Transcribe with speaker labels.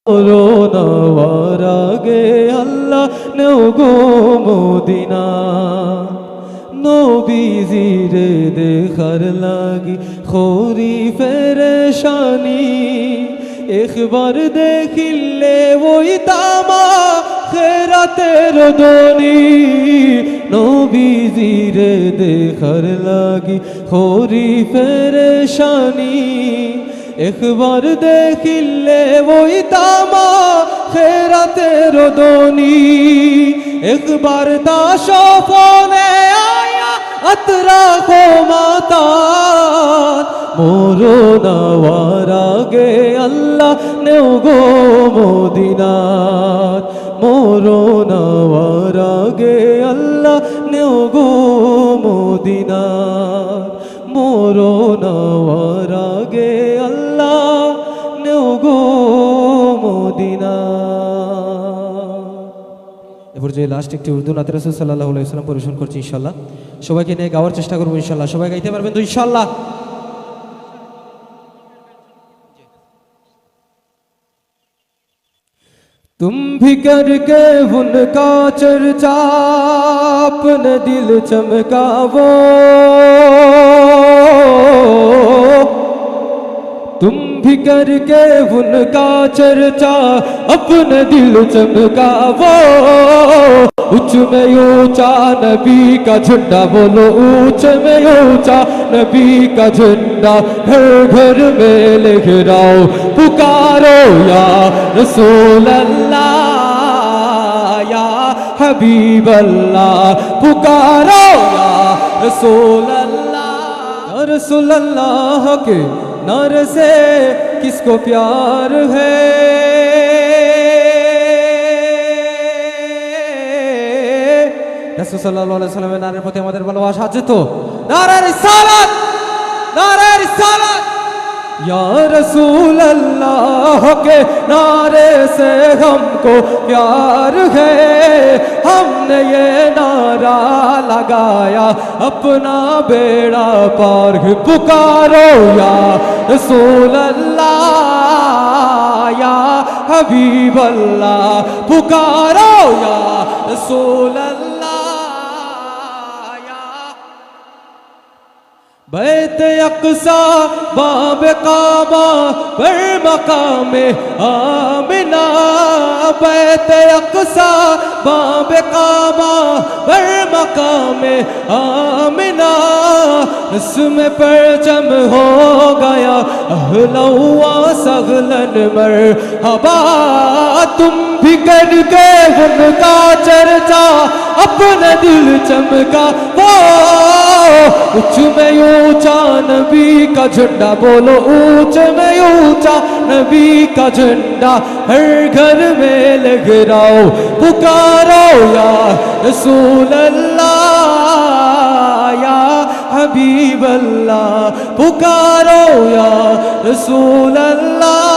Speaker 1: করোনার আগে আল্লাহ নেও গো মদিনা নবীজিরে দেখার লাগি খোরি ফেরেশানি একবার দেখিলে ওই তামা খেরাতের দনি নবীজিরে দেখার লাগি খোরি ফেরেশানি একবার দেখিলে ওই তামা খেরাতের দনি একবার তা সপনে আয়া আতরা কো মাতা মরণ হওয়ার আগে আল্লাহ নেও গো মদিনাত মরণ হওয়ার আগে আল্লাহ নেও গো মদিনাত মরণ হওয়ার আগে আল্লাহ নেও গো মদিনাত। এরপর যে লাস্ট একটি উর্দু নাতে রাসূল সাল্লাল্লাহু আলাইহি ওয়াসাল্লাম পরিবেশন করছি ইনশাআল্লাহ। সবাইকে নিয়ে গাওয়ার চেষ্টা করবো ইনশাআল্লাহ। সবাই গাইতে পারবেন তো ইনশাআল্লাহ? तुम भी करके उनका चर्चा अपने दिल चमकावो तुम भी करके उनका चर्चा अपने दिल चमकावो उच्च में ऊंचा नबी का झंडा बोलो ऊंच में ऊंचा नबी का झंडा घर घर में लहराओ पुकारो या रसूल अल्लाह या हबीब अल्लाह पुकारो या रसूल अल्लाह या रसूल अल्लाह के नारे से किसको प्यार है রাসূল সাল্লাল্লাহু আলাইহি ওয়াসাল্লামের নারের প্রতি আমাদের ভালোবাসা আছে তো? নারে রিসালাত নারে রিসালাত या रसूल अल्लाह के नारे से हमको प्यार है हमने ये नारा लगाया अपना बेड़ा पार पुकारो या रसूल अल्लाह या हबीब अल्लाह पुकारो या रसूल अल्लाह बैत अक़सा बाब काबा पर मकाम आमिना बैत अक़सा बाब काबा पर मकाम आमिना इसमें परचम हो गया अहलन व सहलन मरहबा तुम भी करके उनका चर्चा अपने दिल चमका वो उच्च में ऊंचा नबी का झंडा बोलो ऊंच में ऊंचा नबी का झंडा हर घर में लहराओ पुकारो या रसूल अल्लाह या हबीब अल्लाह पुकारो या रसूल अल्लाह